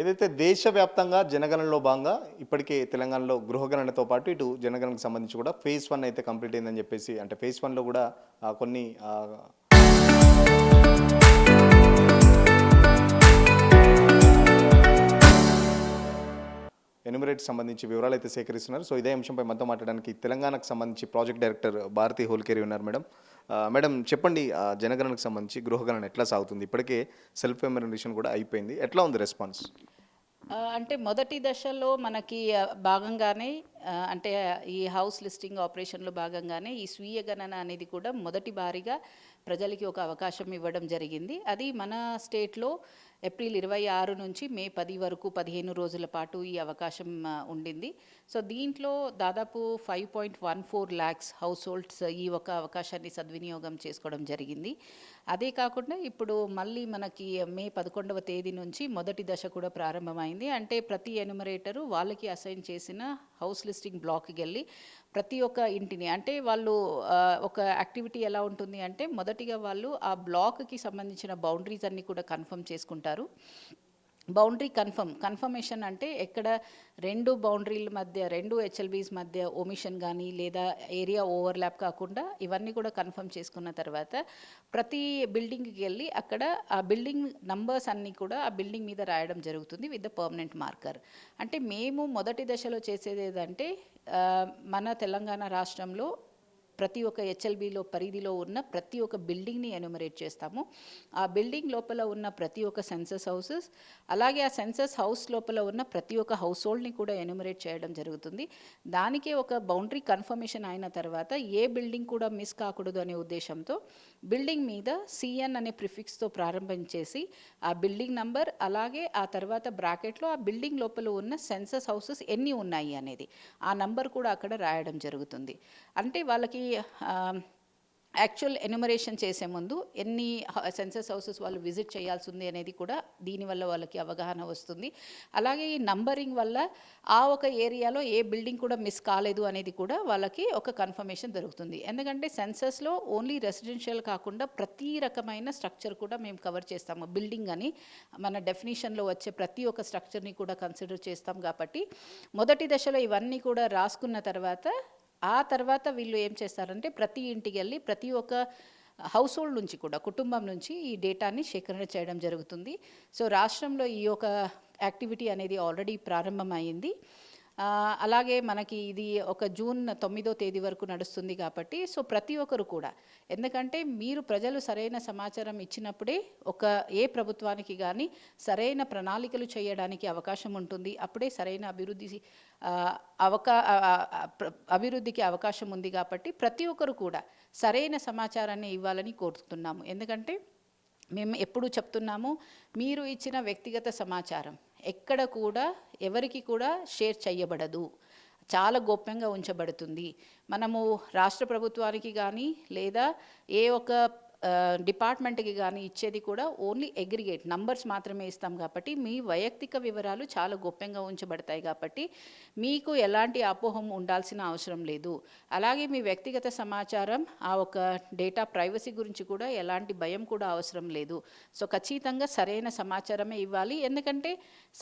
ఏదైతే దేశవ్యాప్తంగా జనగణనలో భాగంగా ఇప్పటికే తెలంగాణలో గృహగణనతో పాటు ఇటు జనగణనకు సంబంధించి కూడా ఫేజ్ 1 అయితే కంప్లీట్ అయిందని చెప్పేసి అంటే ఫేజ్ 1లో కూడా కొన్ని ఎన్యూమరేట్ సంబంధించి వివరాలు అయితే సేకరిస్తున్నారు. సో ఇదే అంశంపై మనతో మాట్లాడడానికి తెలంగాణకు సంబంధించి ప్రాజెక్ట్ డైరెక్టర్ భారతి హోల్కేరి ఉన్నారు మేడం. మేడం చెప్పండి, జనగణనకు సంబంధించి గృహగణన ఎట్లా సాగుతుంది? ఇప్పటికే సెల్ఫ్ ఎన్యూమరేషన్ కూడా అయిపోయింది. ఎట్లా ఉంది రెస్పాన్స్? అంటే మొదటి దశలో మనకి భాగంగానే అంటే ఈ హౌస్ లిస్టింగ్ ఆపరేషన్లో భాగంగానే ఈ స్వీయ గణన అనేది కూడా మొదటి బారిగా ప్రజలకి ఒక అవకాశం ఇవ్వడం జరిగింది. అది మన స్టేట్లో ఏప్రిల్ 26 నుంచి మే 10 వరకు 15 రోజుల పాటు ఈ అవకాశం ఉండింది. సో దీంట్లో దాదాపు 5.14 lakhs హౌస్ హోల్డ్స్ ఈ ఒక అవకాశాన్ని సద్వినియోగం చేసుకోవడం జరిగింది. అదే కాకుండా ఇప్పుడు మళ్ళీ మనకి మే 11వ తేదీ నుంచి మొదటి దశ కూడా ప్రారంభమైంది. అంటే ప్రతి ఎన్యుమరేటరు వాళ్ళకి అసైన్ చేసిన హౌస్ లిస్టింగ్ బ్లాక్కి వెళ్ళి ప్రతి ఒక్క ఇంటిని అంటే వాళ్ళు ఒక యాక్టివిటీ ఎలా ఉంటుంది అంటే మొదటిగా వాళ్ళు ఆ బ్లాక్కి సంబంధించిన బౌండరీస్ అన్నీ కూడా కన్ఫర్మ్ చేసుకుంటారు. బౌండరీ కన్ఫర్మేషన్ అంటే ఎక్కడ రెండు బౌండరీల మధ్య రెండు హెచ్ఎల్బీస్ మధ్య ఒమిషన్ కానీ లేదా ఏరియా ఓవర్లాప్ కాకుండా ఇవన్నీ కూడా కన్ఫర్మ్ చేసుకున్న తర్వాత ప్రతి బిల్డింగ్కి వెళ్ళి అక్కడ ఆ బిల్డింగ్ నంబర్స్ అన్నీ కూడా ఆ బిల్డింగ్ మీద రాయడం జరుగుతుంది విత్ ద పర్మనెంట్ మార్కర్. అంటే మేము మొదటి దశలో చేసేది ఏదంటే మన తెలంగాణ రాష్ట్రంలో ప్రతి ఒక్క హెచ్ఎల్బీలో పరిధిలో ఉన్న ప్రతి ఒక్క బిల్డింగ్ని ఎన్యూమరేట్ చేస్తాము. ఆ బిల్డింగ్ లోపల ఉన్న ప్రతి ఒక్క సెన్సస్ హౌసెస్ అలాగే ఆ సెన్సస్ హౌస్ లోపల ఉన్న ప్రతి ఒక్క హౌస్ హోల్డ్ని కూడా ఎన్యూమరేట్ చేయడం జరుగుతుంది. దానికే ఒక బౌండరీ కన్ఫర్మేషన్ అయిన తర్వాత ఏ బిల్డింగ్ కూడా మిస్ కాకూడదు అనే ఉద్దేశంతో బిల్డింగ్ మీద సిఎన్ అనే ప్రిఫిక్స్తో ప్రారంభించేసి ఆ బిల్డింగ్ నంబర్ అలాగే ఆ తర్వాత బ్రాకెట్లో ఆ బిల్డింగ్ లోపల ఉన్న సెన్సస్ హౌసెస్ ఎన్ని ఉన్నాయి అనేది ఆ నంబర్ కూడా అక్కడ రాయడం జరుగుతుంది. అంటే వాళ్ళకి యాక్చువల్ ఎన్యుమరేషన్ చేసే ముందు ఎన్ని సెన్సస్ హౌసెస్ వాళ్ళు విజిట్ చేయాల్సి ఉంది అనేది కూడా దీనివల్ల వాళ్ళకి అవగాహన వస్తుంది. అలాగే ఈ నంబరింగ్ వల్ల ఆ ఒక ఏరియాలో ఏ బిల్డింగ్ కూడా మిస్ కాలేదు అనేది కూడా వాళ్ళకి ఒక కన్ఫర్మేషన్ దొరుకుతుంది. ఎందుకంటే సెన్సస్లో ఓన్లీ రెసిడెన్షియల్ కాకుండా ప్రతి రకమైన స్ట్రక్చర్ కూడా మేము కవర్ చేస్తాము. బిల్డింగ్ అని మన డెఫినేషన్లో వచ్చే ప్రతి ఒక్క స్ట్రక్చర్ని కూడా కన్సిడర్ చేస్తాం. కాబట్టి మొదటి దశలో ఇవన్నీ కూడా రాసుకున్న తర్వాత ఆ తర్వాత వీళ్ళు ఏం చేస్తారంటే ప్రతి ఇంటికి వెళ్ళి ప్రతి ఒక్క హౌస్ హోల్డ్ నుంచి కూడా కుటుంబం నుంచి ఈ డేటాని సేకరణ చేయడం జరుగుతుంది. సో రాష్ట్రంలో ఈ యొక్క యాక్టివిటీ అనేది ఆల్రెడీ ప్రారంభమైంది. అలాగే మనకి ఇది ఒక జూన్ 9వ తేదీ వరకు నడుస్తుంది కాబట్టి సో ప్రతి ఒక్కరు కూడా ఎందుకంటే మీరు ప్రజలు సరైన సమాచారం ఇచ్చినప్పుడే ఒక ఏ ప్రభుత్వానికి కానీ సరైన ప్రణాళికలు చేయడానికి అవకాశం ఉంటుంది. అప్పుడే సరైన అభివృద్ధికి అవకాశం ఉంది. కాబట్టి ప్రతి ఒక్కరు కూడా సరైన సమాచారాన్ని ఇవ్వాలని కోరుతున్నాము. ఎందుకంటే మేము ఎప్పుడు చెప్తున్నాము, మీరు ఇచ్చిన వ్యక్తిగత సమాచారం ఎక్కడ కూడా ఎవరికి కూడా షేర్ చేయబడదు, చాలా గోప్యంగా ఉంచబడుతుంది. మనము రాష్ట్ర ప్రభుత్వానికి కానీ లేదా ఏ ఒక డిపార్ట్మెంట్కి కానీ ఇచ్చేది కూడా ఓన్లీ అగ్రిగేట్ నంబర్స్ మాత్రమే ఇస్తాం. కాబట్టి మీ వైయక్తిక వివరాలు చాలా గోప్యంగా ఉంచబడతాయి. కాబట్టి మీకు ఎలాంటి అపోహం ఉండాల్సిన అవసరం లేదు. అలాగే మీ వ్యక్తిగత సమాచారం ఆ ఒక డేటా ప్రైవసీ గురించి కూడా ఎలాంటి భయం కూడా అవసరం లేదు. సో ఖచ్చితంగా సరైన సమాచారమే ఇవ్వాలి. ఎందుకంటే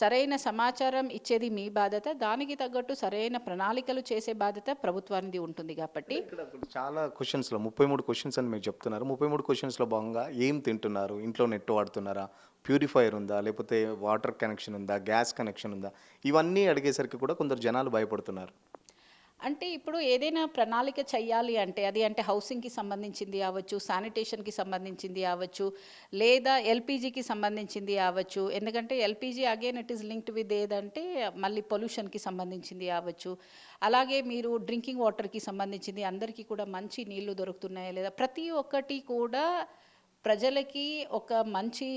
సరైన సమాచారం ఇచ్చేది మీ బాధ్యత, దానికి తగ్గట్టు సరైన ప్రణాళికలు చేసే బాధ్యత ప్రభుత్వానికి ఉంటుంది. కాబట్టి చాలా క్వశ్చన్స్లో 33 క్వశ్చన్స్ అని మీరు చెప్తున్నారు. 33 క్వశ్చన్స్లో భాగంగా ఏం తింటున్నారు, ఇంట్లో నెట్ వాడుతున్నారా, ప్యూరిఫైయర్ ఉందా, లేకపోతే వాటర్ కనెక్షన్ ఉందా, గ్యాస్ కనెక్షన్ ఉందా, ఇవన్నీ అడిగేసరికి కూడా కొందరు జనాలు భయపడుతున్నారు. అంటే ఇప్పుడు ఏదైనా ప్రణాళిక చెయ్యాలి అంటే అది అంటే హౌసింగ్కి సంబంధించింది అవ్వచ్చు, శానిటేషన్కి సంబంధించింది అవ్వచ్చు, లేదా ఎల్పిజికి సంబంధించింది అవ్వచ్చు. ఎందుకంటే LPG again it is linked with ఏదంటే మళ్ళీ పొల్యూషన్కి సంబంధించింది అవ్వచ్చు. అలాగే మీరు డ్రింకింగ్ వాటర్కి సంబంధించింది అందరికీ కూడా మంచి నీళ్లు దొరుకుతున్నాయా లేదా, ప్రతి ఒక్కటి కూడా ప్రజలకి ఒక మంచి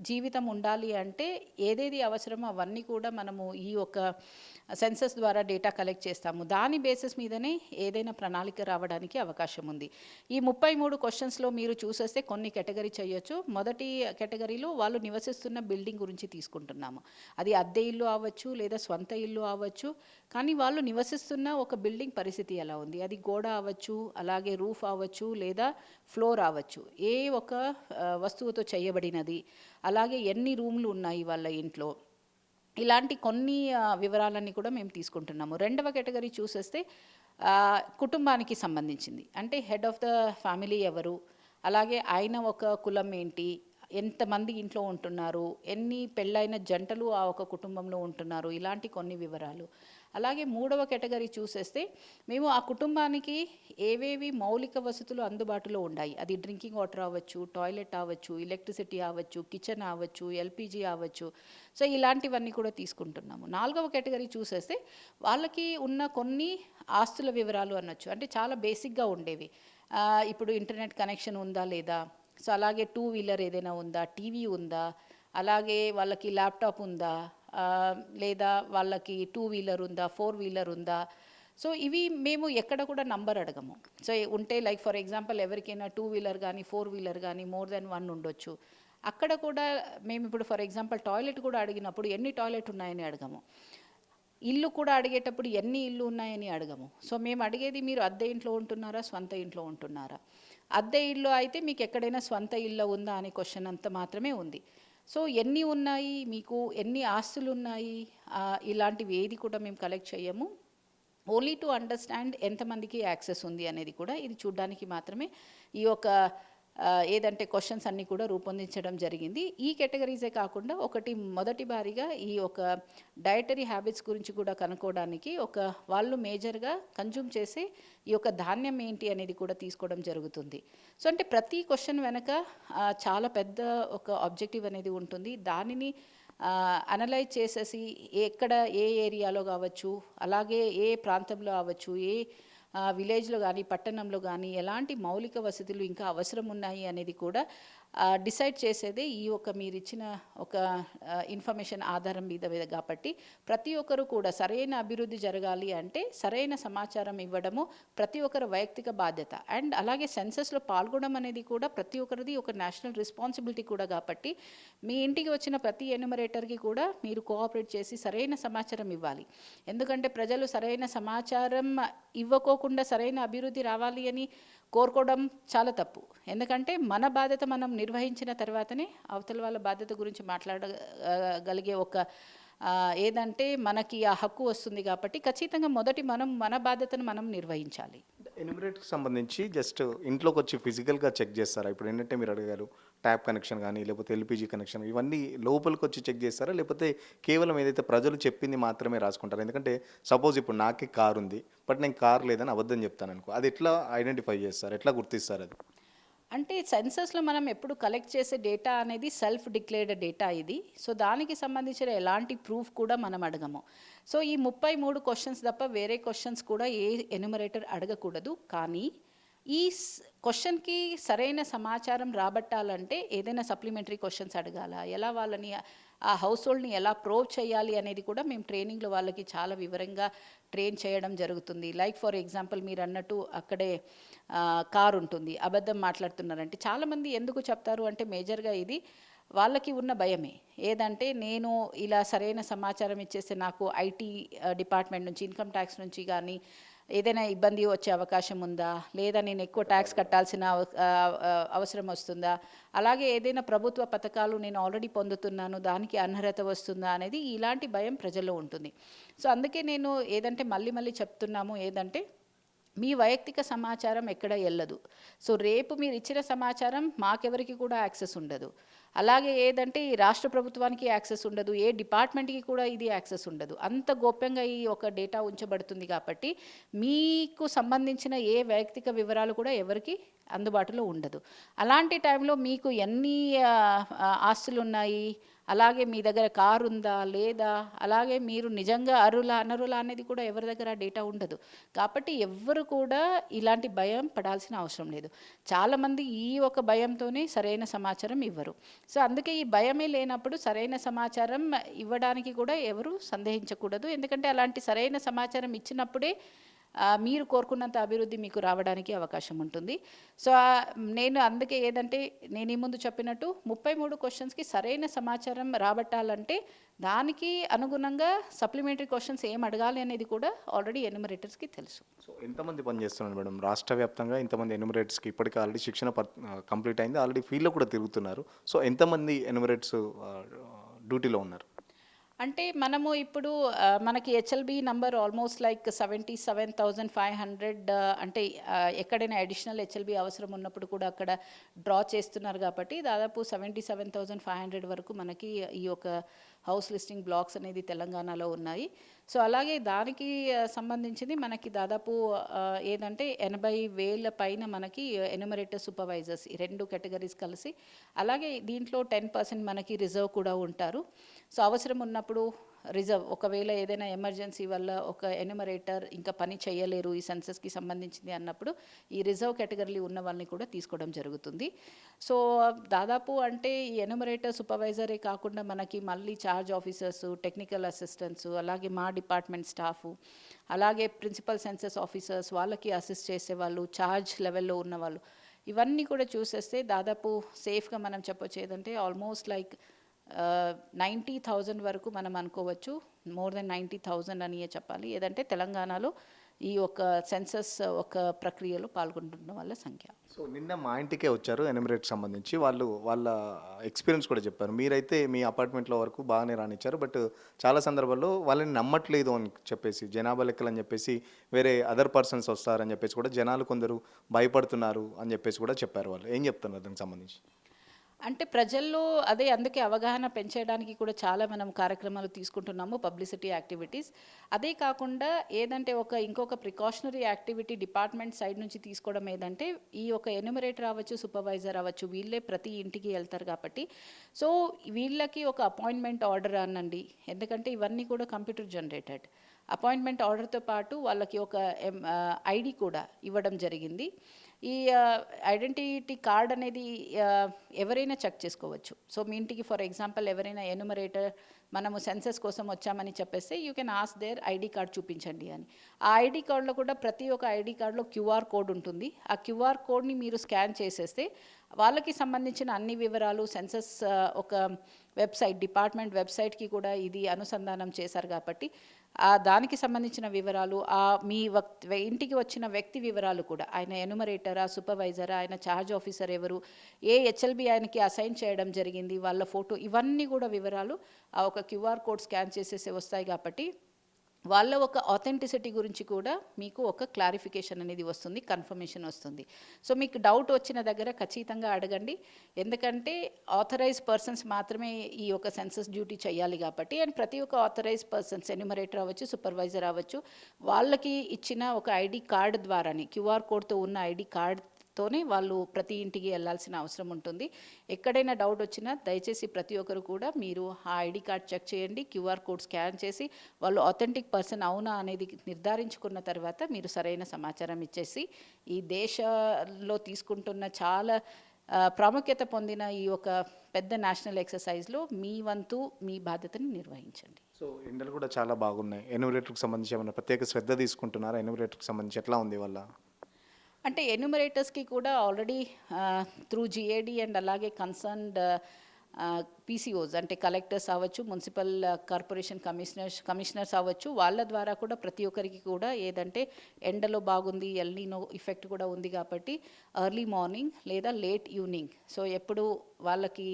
జీవితం ఉండాలి అంటే ఏదేది అవసరమో అవన్నీ కూడా మనము ఈ ఒక సెన్సస్ ద్వారా డేటా కలెక్ట్ చేస్తాము. దాని బేసిస్ మీదనే ఏదైనా ప్రణాళిక రావడానికి అవకాశం ఉంది. ఈ 33 క్వశ్చన్స్లో మీరు చూసేస్తే కొన్ని కేటగిరీ చేయొచ్చు. మొదటి కేటగిరీలో వాళ్ళు నివసిస్తున్న బిల్డింగ్ గురించి తీసుకుంటున్నాము. అది అద్దె ఇల్లు అవ్వచ్చు లేదా స్వంత ఇల్లు అవ్వచ్చు. కానీ వాళ్ళు నివసిస్తున్న ఒక బిల్డింగ్ పరిస్థితి ఎలా ఉంది, అది గోడ అవ్వచ్చు, అలాగే రూఫ్ అవ్వచ్చు లేదా ఫ్లోర్ అవ్వచ్చు, ఏ ఒక వస్తువుతో చేయబడినది, అలాగే ఎన్ని రూమ్లు ఉన్నాయి వాళ్ళ ఇంట్లో, ఇలాంటి కొన్ని వివరాలన్నీ కూడా మేము తీసుకుంటున్నాము. రెండవ కేటగిరీ చూసేస్తే కుటుంబానికి సంబంధించింది. అంటే హెడ్ ఆఫ్ ద ఫ్యామిలీ ఎవరు? అలాగే ఆయన ఒక కులం ఏంటి? ఎంతమంది ఇంట్లో ఉంటున్నారు? ఎన్ని పెళ్ళైన జంటలు ఆ ఒక కుటుంబంలో ఉంటున్నారు? ఇలాంటి కొన్ని వివరాలు. అలాగే మూడవ కేటగిరీ చూసేస్తే మేము ఆ కుటుంబానికి ఏవేవి మౌలిక వసతులు అందుబాటులో ఉన్నాయి, అది డ్రింకింగ్ వాటర్ అవ్వచ్చు, టాయిలెట్ అవ్వచ్చు, ఎలక్ట్రిసిటీ అవ్వచ్చు, కిచెన్ అవ్వచ్చు, ఎల్పిజి అవ్వచ్చు. సో ఇలాంటివన్నీ కూడా తీసుకుంటున్నాము. నాలుగవ కేటగిరీ చూసేస్తే వాళ్ళకి ఉన్న కొన్ని ఆస్తుల వివరాలు అనొచ్చు. అంటే చాలా బేసిక్గా ఉండేవి. ఇప్పుడు ఇంటర్నెట్ కనెక్షన్ ఉందా లేదా, సో అలాగే టూ వీలర్ ఏదైనా ఉందా, టీవీ ఉందా, అలాగే వాళ్ళకి ల్యాప్టాప్ ఉందా, లేదా వాళ్ళకి టూ వీలర్ ఉందా, ఫోర్ వీలర్ ఉందా. సో ఇవి మేము ఎక్కడ కూడా నంబర్ అడగము. సో ఉంటే లైక్ ఫర్ ఎగ్జాంపుల్ ఎవరికైనా టూ వీలర్ కానీ ఫోర్ వీలర్ కానీ మోర్ దెన్ వన్ ఉండొచ్చు. అక్కడ కూడా మేము ఇప్పుడు ఫర్ ఎగ్జాంపుల్ టాయిలెట్ కూడా అడిగినప్పుడు ఎన్ని టాయిలెట్ ఉన్నాయని అడగము. ఇల్లు కూడా అడిగేటప్పుడు ఎన్ని ఇల్లు ఉన్నాయని అడగము. సో మేము అడిగేది మీరు అద్దె ఇంట్లో ఉంటున్నారా, స్వంత ఇంట్లో ఉంటున్నారా. అద్దె ఇల్లు అయితే మీకు ఎక్కడైనా స్వంత ఇల్లు ఉందా అనే క్వశ్చన్ అంత మాత్రమే ఉంది. సో ఎన్ని ఉన్నాయి, మీకు ఎన్ని ఆస్తులు ఉన్నాయి, ఇలాంటివి ఏది కూడా మేము కలెక్ట్ చేయము. ఓన్లీ టు అండర్స్టాండ్ ఎంతమందికి యాక్సెస్ ఉంది అనేది కూడా ఇది చూడడానికి మాత్రమే ఈ యొక్క ఏదంటే క్వశ్చన్స్ అన్నీ కూడా రూపొందించడం జరిగింది. ఈ కేటగిరీసే కాకుండా మొదటి బారిగా ఈ ఒక డయటరీ హ్యాబిట్స్ గురించి కూడా కనుక్కోవడానికి వాళ్ళు మేజర్గా కన్జ్యూమ్ చేసే ఈ యొక్క ధాన్యం ఏంటి అనేది కూడా తీసుకోవడం జరుగుతుంది. సో అంటే ప్రతి క్వశ్చన్ వెనక చాలా పెద్ద ఒక ఆబ్జెక్టివ్ అనేది ఉంటుంది. దానిని అనలైజ్ చేసేసి ఎక్కడ ఏ ఏరియాలో కావచ్చు, అలాగే ఏ ప్రాంతంలో అవ్వచ్చు, ఏ విలేజ్లో కానీ పట్టణంలో కానీ ఎలాంటి మౌలిక వసతులు ఇంకా అవసరం ఉన్నాయి అనేది కూడా డిసైడ్ చేసేదే ఈ మీరు ఇచ్చిన ఒక ఇన్ఫర్మేషన్ ఆధారం మీద కాబట్టి ప్రతి ఒక్కరు కూడా సరైన అభివృద్ధి జరగాలి అంటే సరైన సమాచారం ఇవ్వడము ప్రతి ఒక్కరి వైయక్తిక బాధ్యత. అండ్ అలాగే సెన్సస్లో పాల్గొనడం అనేది కూడా ప్రతి ఒక్కరిది ఒక నేషనల్ రెస్పాన్సిబిలిటీ కూడా కాబట్టి మీ ఇంటికి వచ్చిన ప్రతి ఎన్యుమరేటర్కి కూడా మీరు కోఆపరేట్ చేసి సరైన సమాచారం ఇవ్వాలి. ఎందుకంటే ప్రజలు సరైన సమాచారం ఇవ్వకోకుండా సరైన అభివృద్ధి రావాలి అని కోరుకోవడం చాలా తప్పు. ఎందుకంటే మన బాధ్యత మనం నిర్వహించిన తర్వాతనే అవతల వాళ్ళ బాధ్యత గురించి మాట్లాడగలిగే ఏదంటే మనకి ఆ హక్కు వస్తుంది. కాబట్టి ఖచ్చితంగా మన బాధ్యతను మనం నిర్వహించాలి. ఎన్యూమరేటర్కి సంబంధించి జస్ట్ ఇంట్లోకి వచ్చి ఫిజికల్గా చెక్ చేస్తారా? ఇప్పుడు ఏంటంటే మీరు అడిగారు ట్యాప్ కనెక్షన్ కానీ లేకపోతే ఎల్పిజి కనెక్షన్, ఇవన్నీ లోపలికి వచ్చి చెక్ చేస్తారా? లేకపోతే కేవలం ఏదైతే ప్రజలు చెప్పింది మాత్రమే రాసుకుంటారు? ఎందుకంటే సపోజ్ ఇప్పుడు నాకే కార్ ఉంది, బట్ నేను కార్ లేదని అబద్ధం చెప్తాను అనుకో, అది ఎట్లా ఐడెంటిఫై చేస్తారు, ఎట్లా గుర్తిస్తారు అది? అంటే సెన్సస్లో మనం ఎప్పుడు కలెక్ట్ చేసే డేటా అనేది సెల్ఫ్ డిక్లేర్డ్ డేటా ఇది. సో దానికి సంబంధించిన ఎలాంటి ప్రూఫ్ కూడా మనం అడగము. సో ఈ 33 క్వశ్చన్స్ తప్ప వేరే క్వశ్చన్స్ కూడా ఏ ఎన్యుమరేటర్ అడగకూడదు. కానీ ఈ క్వశ్చన్కి సరైన సమాచారం రాబట్టాలంటే ఏదైనా సప్లిమెంటరీ క్వశ్చన్స్ అడగాల, ఎలా వాళ్ళని ఆ హౌస్ హోల్డ్ని ఎలా ప్రోవ్ చేయాలి అనేది కూడా మేము ట్రైనింగ్లో వాళ్ళకి చాలా వివరంగా ట్రైన్ చేయడం జరుగుతుంది. లైక్ ఫర్ ఎగ్జాంపుల్ మీరు అన్నట్టు అక్కడే కార్ ఉంటుంది, అబద్ధం మాట్లాడుతున్నారంటే చాలామంది ఎందుకు చెప్తారు అంటే మేజర్గా ఇది వాళ్ళకి ఉన్న భయమే. ఏదంటే నేను ఇలా సరైన సమాచారం ఇచ్చేస్తే నాకు ఐటీ డిపార్ట్మెంట్ నుంచి, ఇన్కమ్ ట్యాక్స్ నుంచి కానీ ఏదైనా ఇబ్బంది వచ్చే అవకాశం ఉందా, లేదా నేను ఎక్కువ ట్యాక్స్ కట్టాల్సిన అవసరం వస్తుందా, అలాగే ఏదైనా ప్రభుత్వ పథకాలు నేను ఆల్రెడీ పొందుతున్నాను దానికి అనర్హత వస్తుందా అనేది ఇలాంటి భయం ప్రజల్లో ఉంటుంది. సో అందుకే నేను ఏదంటే మళ్ళీ చెప్తున్నాము, ఏదంటే మీ వైయక్తిక సమాచారం ఎక్కడ వెళ్ళదు. సో రేపు మీరు ఇచ్చిన సమాచారం మాకెవరికి కూడా యాక్సెస్ ఉండదు. అలాగే ఏదంటే ఈ రాష్ట్ర ప్రభుత్వానికి యాక్సెస్ ఉండదు, ఏ డిపార్ట్మెంట్కి కూడా ఇది యాక్సెస్ ఉండదు. అంత గోప్యంగా ఈ ఒక డేటా ఉంచబడుతుంది. కాబట్టి మీకు సంబంధించిన ఏ వైయక్తిక వివరాలు కూడా ఎవరికి అందుబాటులో ఉండదు. అలాంటి టైంలో మీకు ఎన్ని ఆస్తులు ఉన్నాయి, అలాగే మీ దగ్గర కారు ఉందా లేదా, అలాగే మీరు నిజంగా అనరులా అనేది కూడా ఎవరి దగ్గర డేటా ఉండదు. కాబట్టి ఎవ్వరు కూడా ఇలాంటి భయం పడాల్సిన అవసరం లేదు. చాలామంది ఈ ఒక భయంతోనే సరైన సమాచారం ఇవ్వరు. సో అందుకే ఈ భయమే లేనప్పుడు సరైన సమాచారం ఇవ్వడానికి కూడా ఎవరు సందేహించకూడదు. ఎందుకంటే అలాంటి సరైన సమాచారం ఇచ్చినప్పుడే మీరు కోరుకున్నంత అభివృద్ధి మీకు రావడానికి అవకాశం ఉంటుంది. సో నేను అందుకే ఏదంటే నేను ఈ ముందు చెప్పినట్టు 33 క్వశ్చన్స్కి సరైన సమాచారం రాబట్టాలంటే దానికి అనుగుణంగా సప్లిమెంటరీ క్వశ్చన్స్ ఏం అడగాలి అనేది కూడా ఆల్రెడీ ఎన్యుమరేటర్స్కి తెలుసు. సో ఎంతమంది పనిచేస్తున్నారు మేడం రాష్ట్ర వ్యాప్తంగా? ఇంతమంది ఎన్యుమరేటర్స్కి ఇప్పటికీ ఆల్రెడీ శిక్షణ కంప్లీట్ అయింది, ఆల్రెడీ ఫీల్డ్లో కూడా తిరుగుతున్నారు. సో ఎంతమంది ఎన్యుమరేటర్స్ డ్యూటీలో ఉన్నారు? అంటే మనము ఇప్పుడు మనకి హెచ్ఎల్బి నంబర్ ఆల్మోస్ట్ లైక్ 77,500 అంటే ఎక్కడైనా అడిషనల్ హెచ్ఎల్బి అవసరం ఉన్నప్పుడు కూడా అక్కడ డ్రా చేస్తున్నారు కాబట్టి దాదాపు 77,500 వరకు మనకి ఈ యొక్క హౌస్ లిస్టింగ్ బ్లాక్స్ అనేది తెలంగాణలో ఉన్నాయి. సో అలాగే దానికి సంబంధించింది మనకి దాదాపు ఏదంటే 80,000 పైన మనకి ఎన్యుమరేటర్ సూపర్వైజర్స్ ఈ 2 కేటగిరీస్ కలిసి, అలాగే దీంట్లో 10% మనకి రిజర్వ్ కూడా ఉంటారు. సో అవసరం ఉన్నప్పుడు రిజర్వ్ ఒకవేళ ఏదైనా ఎమర్జెన్సీ వల్ల ఒక ఎన్యుమరేటర్ ఇంకా పని చేయలేరు ఈ సెన్సస్కి సంబంధించింది అన్నప్పుడు ఈ రిజర్వ్ కేటగిరీలో ఉన్న వాళ్ళని కూడా తీసుకోవడం జరుగుతుంది. సో దాదాపు అంటే ఈ ఎన్యుమరేటర్ సూపర్వైజరే కాకుండా మనకి మళ్ళీ చార్జ్ ఆఫీసర్స్, టెక్నికల్ అసిస్టెంట్స్, అలాగే మా డిపార్ట్మెంట్ స్టాఫ్, అలాగే ప్రిన్సిపల్ సెన్సస్ ఆఫీసర్స్ వాళ్ళకి అసిస్ట్ చేసేవాళ్ళు, చార్జ్ లెవెల్లో ఉన్నవాళ్ళు, ఇవన్నీ కూడా చూసేస్తే దాదాపు సేఫ్గా మనం చెప్పొచ్చు ఏదంటే ఆల్మోస్ట్ లైక్ 90,000 వరకు మనం అనుకోవచ్చు. మోర్ దెన్ 90,000 అనియే చెప్పాలి. ఏదంటే తెలంగాణలో ఈ యొక్క సెన్సస్ ఒక ప్రక్రియలో పాల్గొంటున్న వాళ్ళ సంఖ్య. సో నిన్న మా ఇంటికే వచ్చారు ఎన్యూమరేట్కి సంబంధించి. వాళ్ళు వాళ్ళ ఎక్స్పీరియన్స్ కూడా చెప్పారు. మీరైతే మీ అపార్ట్మెంట్లో వరకు బాగానే రానిచ్చారు. బట్ చాలా సందర్భాల్లో వాళ్ళని నమ్మట్లేదు అని చెప్పేసి, జనాభా లెక్కలు అని చెప్పేసి వేరే అదర్ పర్సన్స్ వస్తారని చెప్పేసి కూడా జనాలు కొందరు భయపడుతున్నారు అని చెప్పేసి కూడా చెప్పారు. వాళ్ళు ఏం చెప్తున్నారు దానికి సంబంధించి? అంటే ప్రజల్లో అదే అందుకే అవగాహన పెంచేయడానికి కూడా చాలా మనం కార్యక్రమాలు తీసుకుంటున్నాము, పబ్లిసిటీ యాక్టివిటీస్. అదే కాకుండా ఏదంటే ఇంకొక ప్రికాషనరీ యాక్టివిటీ డిపార్ట్మెంట్ సైడ్ నుంచి తీసుకోవడం ఏదంటే ఈ ఒక ఎన్యుమరేటర్ అవ్వచ్చు, సూపర్వైజర్ అవ్వచ్చు, వీళ్ళే ప్రతి ఇంటికి వెళ్తారు కాబట్టి సో వీళ్ళకి ఒక అపాయింట్మెంట్ ఆర్డర్ అనండి, ఎందుకంటే ఇవన్నీ కూడా కంప్యూటర్ జనరేటెడ్. అపాయింట్మెంట్ ఆర్డర్తో పాటు వాళ్ళకి ఒక ఐడి కూడా ఇవ్వడం జరిగింది. ఈ ఐడెంటిటీ కార్డ్ అనేది ఎవరైనా చెక్ చేసుకోవచ్చు. సో మీ ఇంటికి ఫర్ ఎగ్జాంపుల్ ఎవరైనా ఎన్యుమరేటర్ మనము సెన్సస్ కోసం వచ్చామని చెప్పేస్తే you can ask their ID card చూపించండి అని. ఆ ఐడి కార్డులో కూడా ప్రతి ఒక్క ఐడి కార్డులో క్యూఆర్ కోడ్ ఉంటుంది. ఆ క్యూఆర్ కోడ్ని మీరు స్కాన్ చేసేస్తే వాళ్ళకి సంబంధించిన అన్ని వివరాలు సెన్సస్ ఒక వెబ్సైట్, డిపార్ట్మెంట్ వెబ్సైట్కి కూడా ఇది అనుసంధానం చేశారు కాబట్టి దానికి సంబంధించిన వివరాలు, మీ ఇంటికి వచ్చిన వ్యక్తి వివరాలు కూడా, ఆయన ఎన్యుమరేటరా, సూపర్వైజరా, ఆయన ఛార్జ్ ఆఫీసర్ ఎవరు, ఏ హెచ్ఎల్బి ఆయనకి అసైన్ చేయడం జరిగింది, వాళ్ళ ఫోటో, ఇవన్నీ కూడా వివరాలు ఆ ఒక క్యూఆర్ కోడ్ స్కాన్ చేసేసి వస్తాయి కాబట్టి వాళ్ళ ఒక ఆథెంటిసిటీ గురించి కూడా మీకు ఒక క్లారిఫికేషన్ అనేది వస్తుంది, కన్ఫర్మేషన్ వస్తుంది. సో మీకు డౌట్ వచ్చిన దగ్గర ఖచ్చితంగా అడగండి, ఎందుకంటే ఆథరైజ్ పర్సన్స్ మాత్రమే ఈ యొక్క సెన్సస్ డ్యూటీ చేయాలి కాబట్టి. అండ్ ప్రతి ఒక్క ఆథరైజ్ పర్సన్స్ ఎన్యుమరేటర్ అవ్వచ్చు, సూపర్వైజర్ అవ్వచ్చు, వాళ్ళకి ఇచ్చిన ఒక ఐడి కార్డ్ ద్వారానే, క్యూఆర్ కోడ్తో ఉన్న ఐడి కార్డ్తోనే వాళ్ళు ప్రతి ఇంటికి వెళ్ళాల్సిన అవసరం ఉంటుంది. ఎక్కడైనా డౌట్ వచ్చినా దయచేసి ప్రతి ఒక్కరు కూడా మీరు ఆ ఐడి కార్డ్ చెక్ చేయండి, క్యూఆర్ కోడ్ స్కాన్ చేసి వాళ్ళు ఆథెంటిక్ పర్సన్ అవునా అనేది నిర్ధారించుకున్న తర్వాత మీరు సరైన సమాచారం ఇచ్చేసి ఈ దేశంలో తీసుకుంటున్న చాలా ప్రాముఖ్యత పొందిన ఈ ఒక పెద్ద నేషనల్ ఎక్సర్సైజ్లో మీ వంతు, మీ బాధ్యతని నిర్వహించండి. సో ఎండలు కూడా చాలా బాగున్నాయి. ఎన్యూమరేటర్కి సంబంధించి ఏమైనా ప్రత్యేక శ్రద్ధ తీసుకుంటున్నారా? ఎన్యూమరేటర్కి సంబంధించి ఎట్లా ఉంది వాళ్ళ? అంటే ఎన్యుమరేటర్స్కి కూడా ఆల్రెడీ త్రూ జిఏడి అండ్ అలాగే కన్సర్న్డ్ పీసీఓస్ అంటే కలెక్టర్స్ అవ్వచ్చు, మున్సిపల్ కార్పొరేషన్ కమిషనర్స్ అవ్వచ్చు, వాళ్ళ ద్వారా కూడా ప్రతి ఒక్కరికి కూడా ఏదంటే ఎండలో బాగుంది, ఎల్నినో ఇఫెక్ట్ కూడా ఉంది కాబట్టి ఎర్లీ మార్నింగ్ లేదా లేట్ ఈవినింగ్, సో ఎప్పుడు వాళ్ళకి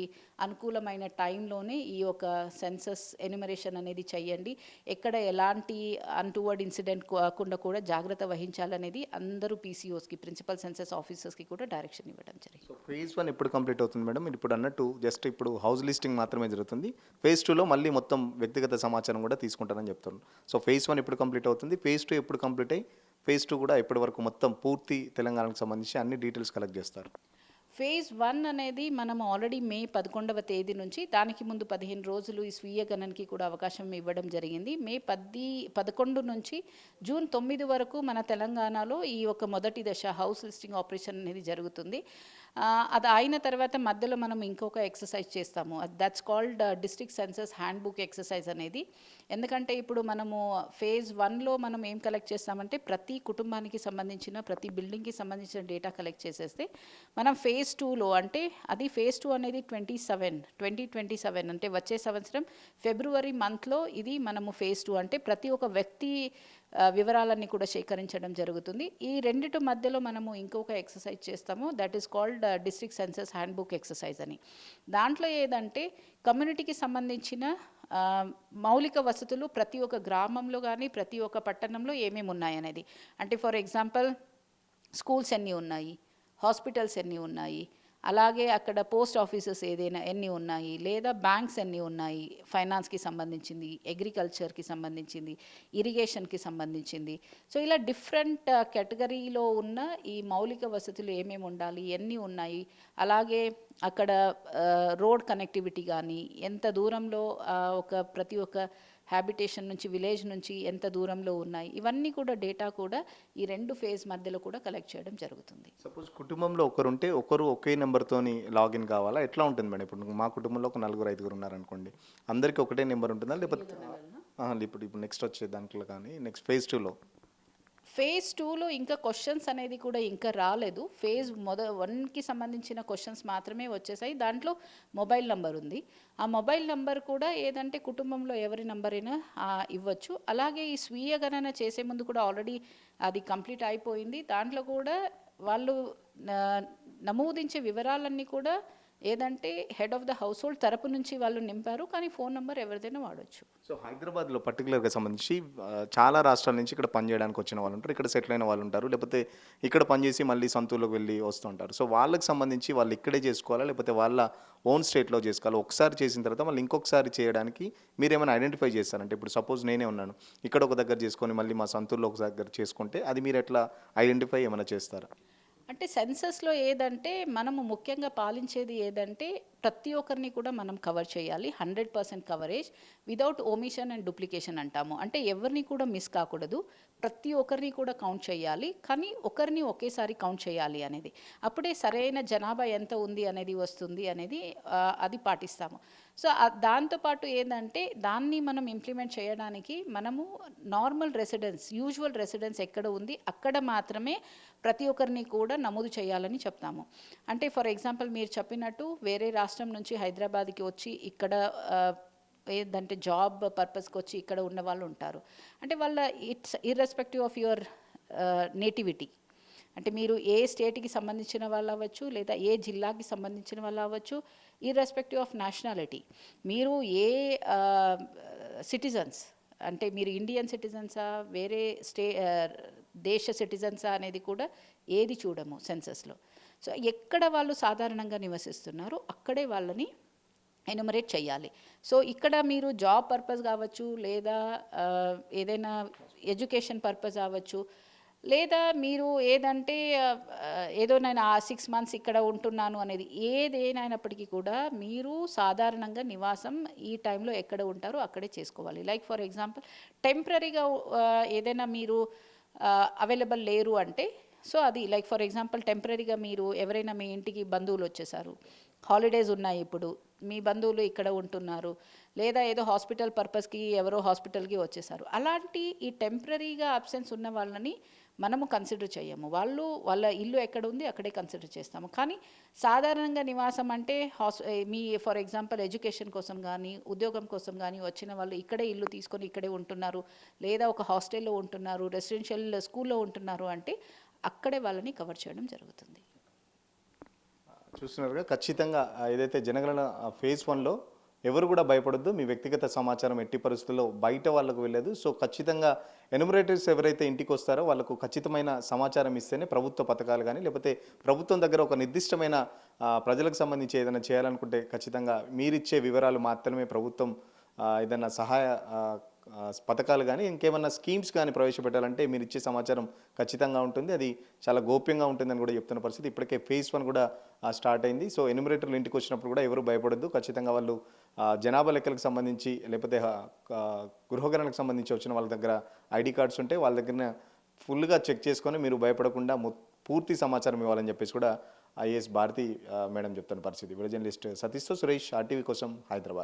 అనుకూలమైన టైంలోనే ఈ యొక్క సెన్సస్ ఎన్యుమరేషన్ అనేది చేయండి. ఎక్కడ ఎలాంటి అన్టువర్డ్ ఇన్సిడెంట్ కాకుండా కూడా జాగ్రత్త వహించాలనేది అందరూ పీసీఓస్కి, ప్రిన్సిపల్ సెన్సస్ ఆఫీసర్స్కి కూడా డైరెక్షన్ ఇవ్వడం జరిగింది. సో ఫేజ్ 1 ఎప్పుడు కంప్లీట్ అవుతుంది మేడం? మీరు ఇప్పుడు అన్నట్టు జస్ట్ ఇప్పుడు హౌస్ లిస్టింగ్ మాత్రమే జరుగుతుంది. ఫేజ్ 2లో మళ్ళీ మొత్తం వ్యక్తిగత సమాచారం కూడా తీసుకుంటారని చెప్తున్నారు. సో ఫేజ్ 1 ఎప్పుడు కంప్లీట్ అవుతుంది? ఫేజ్ 2 ఎప్పుడు కంప్లీట్ అయ్యి ఫేజ్ 2 కూడా ఎప్పటి వరకు మొత్తం పూర్తి తెలంగాణకు సంబంధించి అన్ని డీటెయిల్స్ కలెక్ట్ చేస్తారు? ఫేజ్ 1 అనేది మనం ఆల్రెడీ మే 11వ తేదీ నుంచి, దానికి ముందు 15 రోజులు ఈ స్వీయ గణనకి కూడా అవకాశం ఇవ్వడం జరిగింది. మే 11 నుంచి జూన్ 9 వరకు మన తెలంగాణలో ఈ ఒక మొదటి దశ హౌస్ లిస్టింగ్ ఆపరేషన్ అనేది జరుగుతుంది. అది అయిన తర్వాత మధ్యలో మనం ఇంకొక ఎక్సర్సైజ్ చేస్తాము, that's called district census hand book exercise అనేది. ఎందుకంటే ఇప్పుడు మనము ఫేజ్ 1లో మనం ఏం కలెక్ట్ చేస్తామంటే ప్రతి కుటుంబానికి సంబంధించిన, ప్రతి బిల్డింగ్కి సంబంధించిన డేటా కలెక్ట్ చేసేస్తే మనం ఫేజ్ 2లో అంటే అది ఫేజ్ 2 అనేది 2027 అంటే వచ్చే సంవత్సరం ఫిబ్రవరి మంత్లో ఇది మనము ఫేజ్ 2 అంటే ప్రతి ఒక్క వ్యక్తి వివరాలన్నీ కూడా సేకరించడం జరుగుతుంది. ఈ రెండిటి మధ్యలో మనము ఇంకొక ఎక్సర్సైజ్ చేస్తాము, that is called district census hand book exercise అని. దాంట్లో ఏదంటే కమ్యూనిటీకి సంబంధించిన మౌలిక వసతులు ప్రతి ఒక్క గ్రామంలో కానీ ప్రతి ఒక్క పట్టణంలో ఏమేమి ఉన్నాయనేది. అంటే ఫర్ ఎగ్జాంపుల్ స్కూల్స్ ఎన్ని ఉన్నాయి, హాస్పిటల్స్ ఎన్ని ఉన్నాయి, అలాగే అక్కడ పోస్ట్ ఆఫీసెస్ ఏదైనా ఎన్ని ఉన్నాయి, లేదా బ్యాంక్స్ ఎన్ని ఉన్నాయి, ఫైనాన్స్కి సంబంధించింది, అగ్రికల్చర్కి సంబంధించింది, ఇరిగేషన్కి సంబంధించింది. సో ఇలా డిఫరెంట్ కేటగిరీలో ఉన్న ఈ మౌలిక వసతులు ఏమేమి ఉండాలి, ఎన్ని ఉన్నాయి, అలాగే అక్కడ రోడ్ కనెక్టివిటీ కానీ ఎంత దూరంలో ప్రతి ఒక్క హ్యాబిటేషన్ నుంచి విలేజ్ నుంచి ఎంత దూరంలో ఉన్నాయి, ఇవన్నీ కూడా డేటా కూడా ఈ 2 ఫేజ్ మధ్యలో కూడా కలెక్ట్ చేయడం జరుగుతుంది. సపోజ్ కుటుంబంలో ఒకరుంటే ఒకరు ఒకే నెంబర్తోని లాగిన్ కావాలా, ఎట్లా ఉంటుంది మేడం? ఇప్పుడు మా కుటుంబంలో ఒక 4-5 ఉన్నారనుకోండి, అందరికీ ఒకటే నెంబర్ ఉంటుందా, లేకపోతే ఇప్పుడు నెక్స్ట్ వచ్చే దాంట్లో కానీ నెక్స్ట్ ఫేజ్ 2లో? ఫేజ్ 2లో ఇంకా క్వశ్చన్స్ అనేది కూడా ఇంకా రాలేదు. ఫేజ్ 1కి సంబంధించిన క్వశ్చన్స్ మాత్రమే వచ్చేసాయి. దాంట్లో మొబైల్ నంబర్ ఉంది. ఆ మొబైల్ నంబర్ కూడా ఏదంటే కుటుంబంలో ఎవరి నంబర్ అయినా ఇవ్వచ్చు. అలాగే ఈ స్వీయ గణన చేసే ముందు కూడా ఆల్రెడీ అది కంప్లీట్ అయిపోయింది. దాంట్లో కూడా వాళ్ళు నమోదించే వివరాలన్నీ కూడా ఏదంటే head of the house hold తరపు నుంచి వాళ్ళు నింపారు, కానీ ఫోన్ నెంబర్ ఎవరిదైనా వాడచ్చు. సో హైదరాబాద్లో పర్టికులర్గా సంబంధించి చాలా రాష్ట్రాల నుంచి ఇక్కడ పనిచేయడానికి వచ్చిన వాళ్ళు ఉంటారు, ఇక్కడ సెటిల్ అయిన వాళ్ళు ఉంటారు, లేకపోతే ఇక్కడ పనిచేసి మళ్ళీ సొంతూరులోకి వెళ్ళి వస్తుంటారు. సో వాళ్ళకి సంబంధించి వాళ్ళు ఇక్కడే చేసుకోవాలా, లేకపోతే వాళ్ళ ఓన్ స్టేట్లో చేసుకోవాలి? ఒకసారి చేసిన తర్వాత మళ్ళీ ఇంకొకసారి చేయడానికి మీరు ఏమైనా ఐడెంటిఫై చేస్తారంటే, ఇప్పుడు సపోజ్ నేనే ఉన్నాను, ఇక్కడ ఒక దగ్గర చేసుకొని మళ్ళీ మా సొంతూరులో ఒక దగ్గర చేసుకుంటే అది మీరు ఎట్లా ఐడెంటిఫై ఏమైనా చేస్తారా? అంటే సెన్సస్లో ఏదంటే మనము ముఖ్యంగా పాలించేది ఏదంటే ప్రతి ఒక్కరిని కూడా మనం కవర్ చేయాలి. 100% కవరేజ్ వితౌట్ ఓమిషన్ అండ్ డూప్లికేషన్ అంటాము. అంటే ఎవరిని కూడా మిస్ కాకూడదు, ప్రతి ఒక్కరిని కూడా కౌంట్ చేయాలి, కానీ ఒకరిని ఒకేసారి కౌంట్ చేయాలి అనేది. అప్పుడే సరైన జనాభా ఎంత ఉంది అనేది వస్తుంది అనేది అది పాటిస్తాము. సో దాంతోపాటు ఏంటంటే దాన్ని మనం ఇంప్లిమెంట్ చేయడానికి మనము నార్మల్ రెసిడెన్స్, యూజువల్ రెసిడెన్స్ ఎక్కడ ఉంది అక్కడ మాత్రమే ప్రతి ఒక్కరిని కూడా నమోదు చేయాలని చెప్తాము. అంటే ఫర్ ఎగ్జాంపుల్ మీరు చెప్పినట్టు వేరే రాష్ట్రం నుంచి హైదరాబాద్కి వచ్చి ఇక్కడ ఏదంటే జాబ్ పర్పస్కి వచ్చి ఇక్కడ ఉన్న వాళ్ళు ఉంటారు. అంటే వాళ్ళ it's irrespective of your nativity, అంటే మీరు ఏ స్టేట్కి సంబంధించిన వాళ్ళు అవ్వచ్చు, లేదా ఏ జిల్లాకి సంబంధించిన వాళ్ళు అవ్వచ్చు, ఇర్రెస్పెక్టివ్ ఆఫ్ నేషనాలిటీ, మీరు ఏ సిటిజన్స్, అంటే మీరు ఇండియన్ సిటిజన్సా వేరే దేశ సిటిజన్సా అనేది కూడా ఏది చూడము సెన్సస్లో. సో ఎక్కడ వాళ్ళు సాధారణంగా నివసిస్తున్నారో అక్కడే వాళ్ళని ఎన్యుమరేట్ చేయాలి. సో ఇక్కడ మీరు జాబ్ పర్పస్ కావచ్చు, లేదా ఏదైనా ఎడ్యుకేషన్ పర్పస్ అవ్వచ్చు, లేదా మీరు ఏదంటే ఏదో నేను 6 months ఇక్కడ ఉంటున్నాను అనేది ఏదేనైనప్పటికీ కూడా మీరు సాధారణంగా నివాసం ఈ టైంలో ఎక్కడ ఉంటారో అక్కడే చేసుకోవాలి. లైక్ ఫర్ ఎగ్జాంపుల్ టెంపరీగా ఏదైనా మీరు అవైలబుల్ లేరు అంటే, సో అది లైక్ ఫర్ ఎగ్జాంపుల్ టెంపరీగా మీరు ఎవరైనా మీ ఇంటికి బంధువులు వచ్చేసారు, హాలిడేస్ ఉన్నాయి, ఇప్పుడు మీ బంధువులు ఇక్కడ ఉంటున్నారు, లేదా ఏదో హాస్పిటల్ పర్పస్కి ఎవరో హాస్పిటల్కి వచ్చేసారు, అలాంటి ఈ టెంపరీగా అబ్సెన్స్ ఉన్న వాళ్ళని మనము కన్సిడర్ చేయము. వాళ్ళ ఇల్లు ఎక్కడ ఉంది అక్కడే కన్సిడర్ చేస్తాము. కానీ సాధారణంగా నివాసం అంటే మీ ఫర్ ఎగ్జాంపుల్ ఎడ్యుకేషన్ కోసం కానీ ఉద్యోగం కోసం కానీ వచ్చిన వాళ్ళు ఇక్కడే ఇల్లు తీసుకొని ఇక్కడే ఉంటున్నారు, లేదా ఒక హాస్టల్లో ఉంటున్నారు, రెసిడెన్షియల్ స్కూల్లో ఉంటున్నారు అంటే అక్కడే వాళ్ళని కవర్ చేయడం జరుగుతుంది. చూస్తున్నారుగా, ఖచ్చితంగా ఏదైతే జనగణన ఫేజ్ 1లో ఎవరు కూడా భయపడొద్దు, మీ వ్యక్తిగత సమాచారం ఎట్టి పరిస్థితుల్లో బయట వాళ్ళకు వెళ్ళదు. సో ఖచ్చితంగా ఎన్యుమరేటర్స్ ఎవరైతే ఇంటికి వస్తారో వాళ్ళకు ఖచ్చితమైన సమాచారం ఇస్తేనే ప్రభుత్వ పథకాలు కానీ, లేకపోతే ప్రభుత్వం దగ్గర ఒక నిర్దిష్టమైన ప్రజలకు సంబంధించి ఏదైనా చేయాలనుకుంటే ఖచ్చితంగా మీరిచ్చే వివరాలు మాత్రమే ప్రభుత్వం ఏదైనా సహాయ పథకాలు కానీ ఇంకేమన్నా స్కీమ్స్ కానీ ప్రవేశపెట్టాలంటే మీరు ఇచ్చే సమాచారం ఖచ్చితంగా ఉంటుంది, అది చాలా గోప్యంగా ఉంటుందని కూడా చెప్తున్న పరిస్థితి. ఇప్పటికే ఫేజ్ 1 కూడా స్టార్ట్ అయింది. సో ఎన్యుమరేటర్లు ఇంటికి వచ్చినప్పుడు కూడా ఎవరు భయపడద్దు, ఖచ్చితంగా వాళ్ళు జనాభా లెక్కలకు సంబంధించి లేకపోతే గృహగణనకు సంబంధించి వచ్చిన వాళ్ళ దగ్గర ఐడి కార్డ్స్ ఉంటే వాళ్ళ దగ్గర ఫుల్గా చెక్ చేసుకొని మీరు భయపడకుండా పూర్తి సమాచారం ఇవ్వాలని చెప్పేసి కూడా ఐఏఎస్ భారతి మేడం చెప్తున్న పరిస్థితి. వీడియో జర్నలిస్ట్ సతీష్తో సురేష్, ఆర్టీవీ కోసం, హైదరాబాద్.